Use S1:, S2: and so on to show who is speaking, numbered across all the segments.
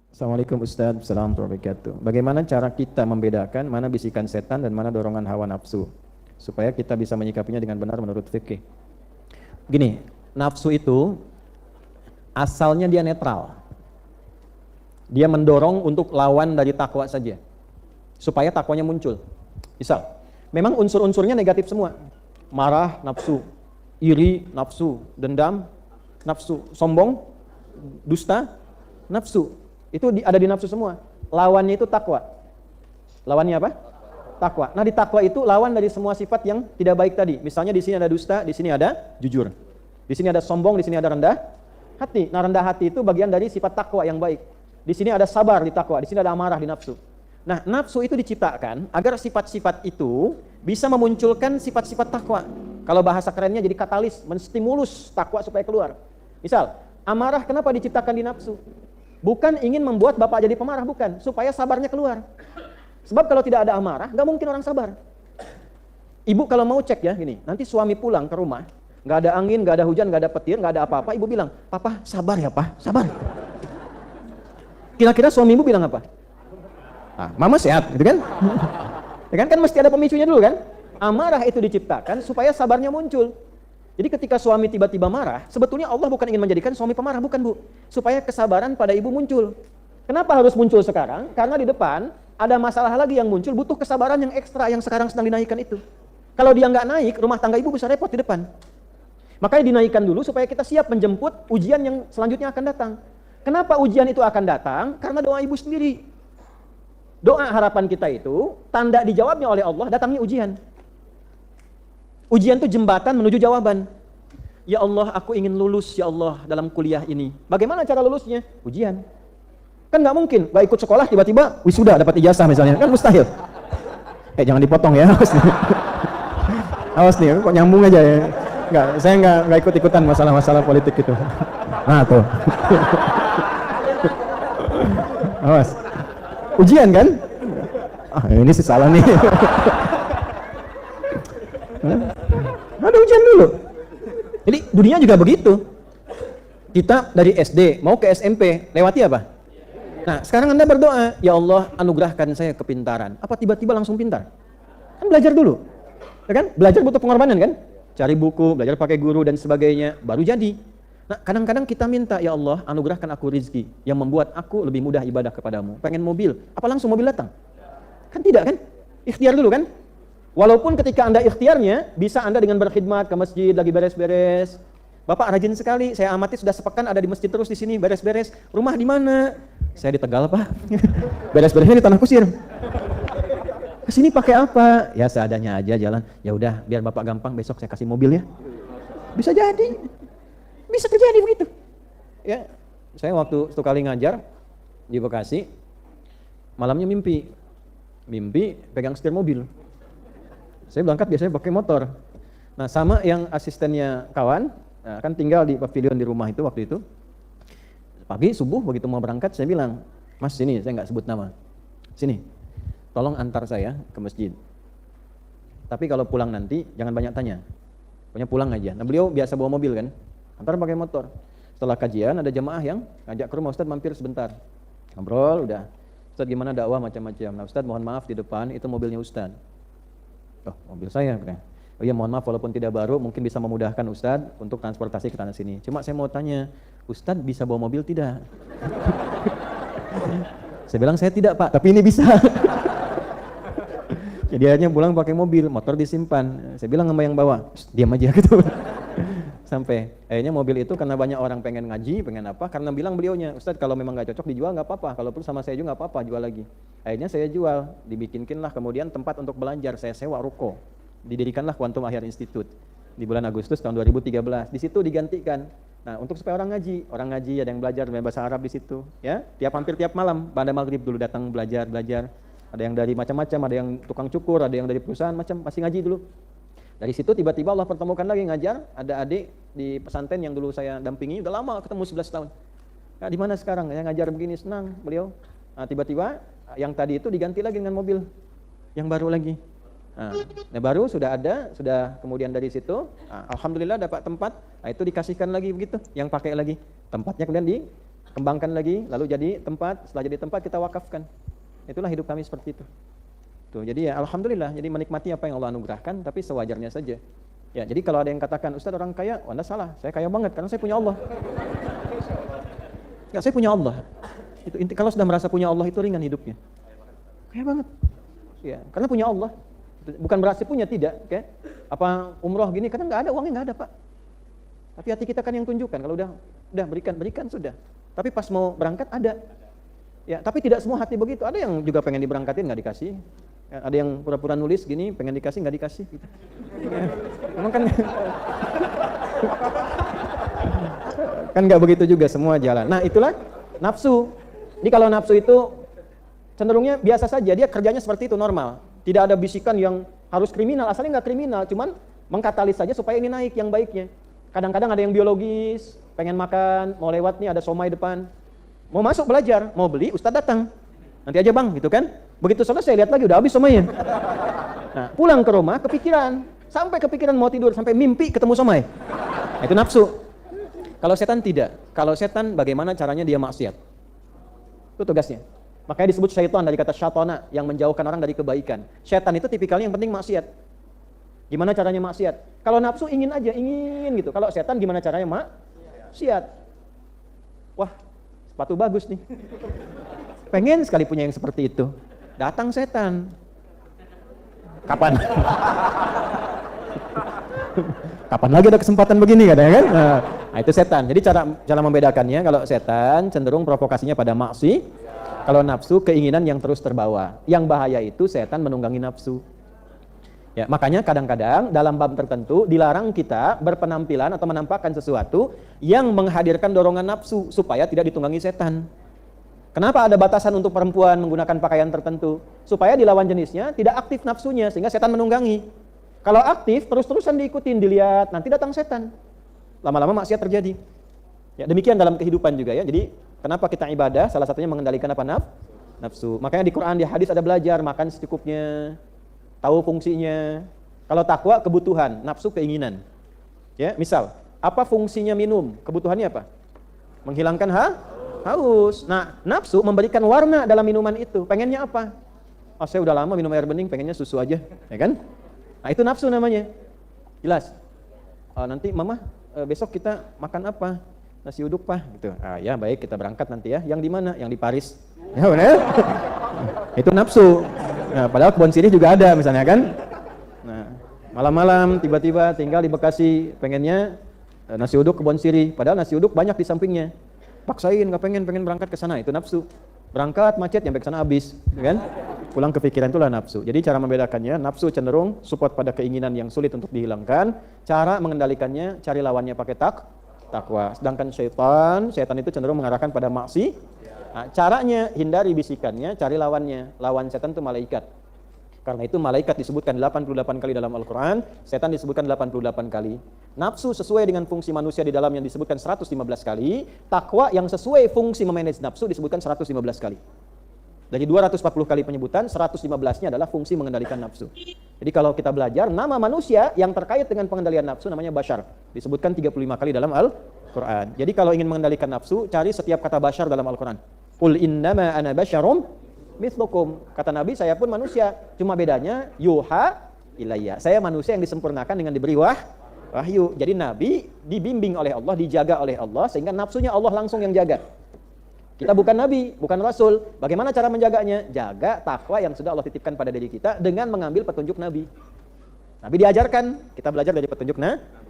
S1: Assalamualaikum Ustaz, Assalamualaikum warahmatullahi wabarakatuh. Bagaimana cara kita membedakan mana bisikan setan dan mana dorongan hawa nafsu supaya kita bisa menyikapinya dengan benar menurut fikih? Gini, nafsu itu asalnya dia netral. Dia mendorong untuk lawan dari takwa saja supaya takwanya muncul. Misal, memang unsur-unsurnya negatif semua. Marah, nafsu. Iri, nafsu. Dendam, nafsu. Sombong, dusta, nafsu. Itu ada di nafsu semua. Lawannya itu takwa. Lawannya apa? Takwa. Nah, di takwa itu lawan dari semua sifat yang tidak baik tadi. Misalnya di sini ada dusta, di sini ada jujur. Di sini ada sombong, di sini ada rendah hati. Nah, rendah hati itu bagian dari sifat takwa yang baik. Di sini ada sabar di takwa, di sini ada amarah di nafsu. Nah, nafsu itu diciptakan agar sifat-sifat itu bisa memunculkan sifat-sifat takwa. Kalau bahasa kerennya jadi katalis, menstimulus takwa supaya keluar. Misal, amarah kenapa diciptakan di nafsu? Bukan ingin membuat bapak jadi pemarah, bukan. Supaya sabarnya keluar. Sebab kalau tidak ada amarah, nggak mungkin orang sabar. Ibu kalau mau cek ya, gini, nanti suami pulang ke rumah, nggak ada angin, nggak ada hujan, nggak ada petir, nggak ada apa-apa, ibu bilang, papa sabar ya pak, sabar. Kira-kira suami ibu bilang apa? Ah, mama sehat, gitu kan? Ya kan mesti ada pemicunya dulu kan? Amarah itu diciptakan supaya sabarnya muncul. Jadi ketika suami tiba-tiba marah, sebetulnya Allah bukan ingin menjadikan suami pemarah, bukan bu. Supaya kesabaran pada ibu muncul. Kenapa harus muncul sekarang? Karena di depan ada masalah lagi yang muncul, butuh kesabaran yang ekstra yang sekarang sedang dinaikkan itu. Kalau dia nggak naik, rumah tangga ibu bisa repot di depan. Makanya dinaikkan dulu supaya kita siap menjemput ujian yang selanjutnya akan datang. Kenapa ujian itu akan datang? Karena doa ibu sendiri. Doa harapan kita itu, tanda dijawabnya oleh Allah, datangnya ujian. Ujian itu jembatan menuju jawaban. Ya Allah, aku ingin lulus ya Allah dalam kuliah ini. Bagaimana cara lulusnya? Ujian. Kan nggak mungkin, nggak ikut sekolah tiba-tiba wisuda dapat ijazah misalnya, kan mustahil. Jangan dipotong ya, awas nih. Awas nih, kok nyambung aja ya. Saya nggak ikut-ikutan masalah-masalah politik itu. Nah tuh. Awas. Ujian kan? Ah, ini sih salah nih. Ada ujian dulu. Jadi dunia juga begitu. Kita dari SD mau ke SMP, lewati apa? Nah, sekarang Anda berdoa, ya Allah anugerahkan saya kepintaran. Apa tiba-tiba langsung pintar? Kan belajar dulu. Ya kan? Belajar butuh pengorbanan kan? Cari buku, belajar pakai guru dan sebagainya, baru jadi. Nah, kadang-kadang kita minta, ya Allah anugerahkan aku rizki yang membuat aku lebih mudah ibadah kepadamu. Pengen mobil, apa langsung mobil datang? Kan tidak kan? Ikhtiar dulu kan? Walaupun ketika Anda ikhtiarnya, bisa Anda dengan berkhidmat ke masjid, lagi beres-beres. Bapak rajin sekali, saya amati sudah sepekan ada di masjid terus di sini, beres-beres. Rumah di mana? Saya di Tegal, Pak. Beres-beresnya di Tanah Kusir. Kesini pakai apa? Ya seadanya aja jalan. Ya udah, biar Bapak gampang, besok saya kasih mobil ya. Bisa jadi. Bisa terjadi begitu. Ya, saya waktu satu kali ngajar di Bekasi, malamnya mimpi pegang setir mobil. Saya berangkat biasanya pakai motor. Nah, sama yang asistennya kawan, nah, kan tinggal di pavilion di rumah itu waktu itu. Pagi subuh begitu mau berangkat saya bilang, Mas sini, saya nggak sebut nama. Sini, tolong antar saya ke masjid. Tapi kalau pulang nanti jangan banyak tanya. Pokoknya pulang aja. Nah, beliau biasa bawa mobil kan, antar pakai motor. Setelah kajian ada jemaah yang ngajak ke rumah, Ustaz mampir sebentar. Ngobrol udah. Ustaz gimana dakwah macam-macam. Nah, Ustaz mohon maaf di depan itu mobilnya Ustaz. Oh, mobil saya. Oh iya, mohon maaf walaupun tidak baru, mungkin bisa memudahkan Ustadz untuk transportasi ke tanah sini. Cuma saya mau tanya, Ustadz bisa bawa mobil tidak? Saya bilang saya tidak Pak, tapi ini bisa. Jadi akhirnya pulang pakai mobil, motor disimpan. Saya bilang sama yang bawa, diam aja gitu. Sampai akhirnya mobil itu karena banyak orang pengen ngaji, pengen apa, karena bilang beliaunya, Ustadz kalau memang gak cocok dijual gak apa-apa, kalau perlu sama saya juga gak apa-apa, jual lagi. Akhirnya saya jual, dibikinkanlah kemudian tempat untuk belajar, saya sewa ruko. Didirikanlah Quantum Ahyar Institute di bulan Agustus tahun 2013. Di situ digantikan. Nah, untuk supaya orang ngaji ada yang belajar bahasa Arab di situ, ya. Hampir tiap malam pada maghrib dulu datang belajar. Ada yang dari macam-macam, ada yang tukang cukur, ada yang dari perusahaan macam, masih ngaji dulu. Dari situ tiba-tiba Allah pertemukan lagi ngajar, ada adik di pesantren yang dulu saya dampingi, udah lama ketemu 11 tahun. Nah, di mana sekarang? Saya ngajar begini senang beliau. Nah, tiba-tiba yang tadi itu diganti lagi dengan mobil yang baru lagi. Nah, baru sudah ada, sudah kemudian dari situ, alhamdulillah dapat tempat. Nah, itu dikasihkan lagi begitu, yang pakai lagi. Tempatnya kemudian kembangkan lagi, lalu jadi tempat, setelah jadi tempat kita wakafkan. Itulah hidup kami seperti itu. Tuh, jadi ya alhamdulillah, jadi menikmati apa yang Allah anugerahkan, tapi sewajarnya saja. Ya, jadi kalau ada yang katakan, Ustaz orang kaya, Anda salah, saya kaya banget karena saya punya Allah. Ya, saya punya Allah. Itu inti, kalau sudah merasa punya Allah itu ringan hidupnya. Kaya banget. Ya, karena punya Allah. Bukan berarti punya, tidak. Okay? Apa umroh gini, karena nggak ada, uangnya nggak ada Pak. Tapi hati kita kan yang tunjukkan. Kalau udah berikan sudah. Tapi pas mau berangkat ada. Ya, tapi tidak semua hati begitu. Ada yang juga pengen diberangkatin nggak dikasih. Ya, ada yang pura-pura nulis gini, pengen dikasih nggak dikasih. Gitu. Ya, memang kan kan nggak begitu juga semua jalan. Nah itulah nafsu. Jadi kalau nafsu itu cenderungnya biasa saja, dia kerjanya seperti itu normal. Tidak ada bisikan yang harus kriminal, asalnya nggak kriminal, cuman mengkatalis saja supaya ini naik yang baiknya. Kadang-kadang ada yang biologis, pengen makan, mau lewat nih ada somai depan, mau masuk belajar, mau beli, Ustadz datang, nanti aja bang, gitu kan? Begitu selesai lihat lagi udah habis somainya. Nah, pulang ke rumah kepikiran, sampai kepikiran mau tidur, sampai mimpi ketemu somai. Nah, itu nafsu. Kalau setan tidak. Kalau setan bagaimana caranya dia maksiat? Itu tugasnya. Makanya disebut syaitan dari kata syatona, yang menjauhkan orang dari kebaikan. Setan itu tipikalnya yang penting maksiat. Gimana caranya maksiat? Kalau nafsu ingin aja, ingin gitu. Kalau setan gimana caranya maksiat? Wah, sepatu bagus nih. Pengen sekali punya yang seperti itu. Datang setan. Kapan? Kapan lagi ada kesempatan begini kadang kan? Nah, itu setan. Jadi cara membedakannya, kalau setan cenderung provokasinya pada maksiat. Kalau nafsu keinginan yang terus terbawa. Yang bahaya itu setan menunggangi nafsu. Ya, makanya kadang-kadang dalam bab tertentu dilarang kita berpenampilan atau menampakkan sesuatu yang menghadirkan dorongan nafsu supaya tidak ditunggangi setan. Kenapa ada batasan untuk perempuan menggunakan pakaian tertentu? Supaya di lawan jenisnya tidak aktif nafsunya sehingga setan menunggangi. Kalau aktif terus-terusan diikutin, dilihat, nanti datang setan. Lama-lama maksiat terjadi. Ya, demikian dalam kehidupan juga ya. Jadi kenapa kita ibadah? Salah satunya mengendalikan apa? Nafsu. Makanya di Quran, di hadis ada belajar makan secukupnya, tahu fungsinya. Kalau takwa kebutuhan, nafsu keinginan. Ya, misal, apa fungsinya minum? Kebutuhannya apa? Menghilangkan haus. Nah, nafsu memberikan warna dalam minuman itu. Pengennya apa? Oh, saya udah lama minum air bening, pengennya susu aja, ya kan? Nah, itu nafsu namanya. Jelas. Nanti mama besok kita makan apa? Nasi uduk Pak, gitu. Ya baik, kita berangkat nanti ya. Yang di mana? Yang di Paris. Ya benar. Itu nafsu. Nah, padahal kebun sirih juga ada misalnya kan. Nah, malam-malam tiba-tiba tinggal di Bekasi, pengennya nasi uduk kebun sirih. Padahal nasi uduk banyak di sampingnya. Paksain, nggak pengen berangkat ke sana, itu nafsu. Berangkat macet, nyampe ke sana habis, kan? Pulang kepikiran itulah nafsu. Jadi cara membedakannya, nafsu cenderung support pada keinginan yang sulit untuk dihilangkan. Cara mengendalikannya, cari lawannya pakai takwa. Sedangkan setan itu cenderung mengarahkan pada maksiat. Nah, caranya hindari bisikannya, cari lawannya. Lawan setan itu malaikat. Karena itu malaikat disebutkan 88 kali dalam Al-Quran, setan disebutkan 88 kali. Nafsu sesuai dengan fungsi manusia di dalam yang disebutkan 115 kali, takwa yang sesuai fungsi memanage nafsu disebutkan 115 kali. Dari 240 kali penyebutan, 115-nya adalah fungsi mengendalikan nafsu. Jadi kalau kita belajar, nama manusia yang terkait dengan pengendalian nafsu namanya Bashar. Disebutkan 35 kali dalam Al-Quran. Jadi kalau ingin mengendalikan nafsu, cari setiap kata Bashar dalam Al-Quran. Qul innama ana basyarum mithlukum. Kata Nabi, saya pun manusia. Cuma bedanya, yuha ilayya. Saya manusia yang disempurnakan dengan diberi wahyu. Jadi Nabi dibimbing oleh Allah, dijaga oleh Allah, sehingga nafsunya Allah langsung yang jaga. Kita bukan Nabi, bukan Rasul. Bagaimana cara menjaganya? Jaga takwa yang sudah Allah titipkan pada diri kita dengan mengambil petunjuk Nabi. Nabi diajarkan, kita belajar dari petunjuk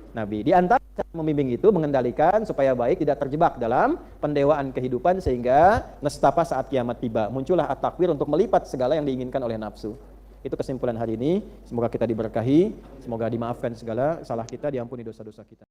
S1: Nabi. Di antara cara membimbing itu mengendalikan supaya baik, tidak terjebak dalam pendewaan kehidupan sehingga nestapa saat kiamat tiba. Muncullah at-takwir untuk melipat segala yang diinginkan oleh nafsu. Itu kesimpulan hari ini. Semoga kita diberkahi, semoga dimaafkan segala salah kita, diampuni dosa-dosa kita.